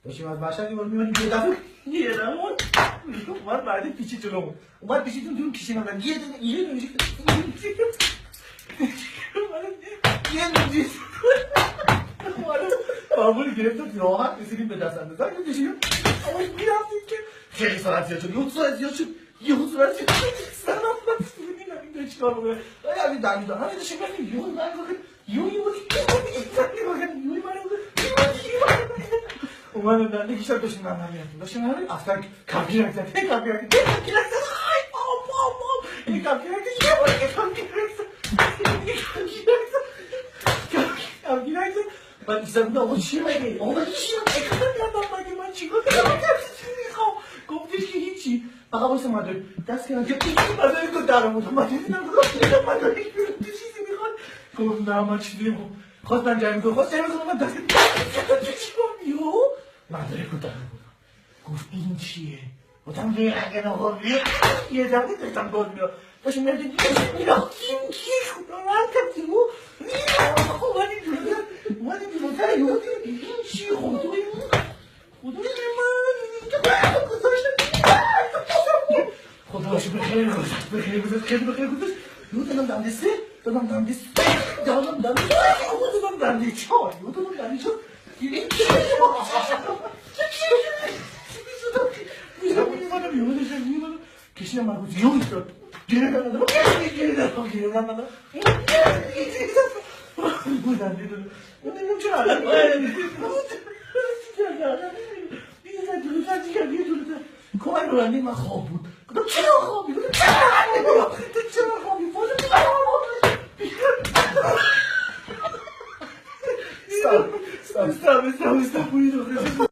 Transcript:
داشتیم از مشهد می‌اومدیم یه دفعه اومد بعد پیچی جلومون اومد پیچیدون تو کیشین من یه دونه آمون گرفتم راحت رسیدیم به دست اندازه کشیدیم اما میرفتیم که خیلی سرعت زیاد شد یه صورت زیاد شد سلام این چیکار بکنه همین دمیدان همین داشتیم گفتیم اومدم دنده کشتر داشتیم من میرفتیم داشتیم همین افتر کمپیرک زد من ایستادم آقا چیه مگه؟ آقا چیه؟ اکرام کردم مگه من چیکار کنم؟ گفتش که هیچی فقط واسه مدرک دست کردم که مدرک رو درم بودم من دیدم مدرک چیزی میخواد گفت نه من چیزی نمیخوام خواست من جمعی کنم من دست یو مدرک رو درم بودم گفت این چیه؟ گفتم ریحه آقا یه دفعه داشتم گل میاد داشتم میرم این کی خدا من کردیم اومدیم جلوتر یهو این چی خدای من خدا شو بخیر گذاشت خیلی بخیر گذاشت یهو دادم دنده چای این چی میومدم کشیدم من بود یهو ایستاد گیردم بودم نمیدونم چرا علم یه جلوتر کمک ببندیم من خواب بود گفتم چرا خوابی؟ چرا خوابی؟ استاپ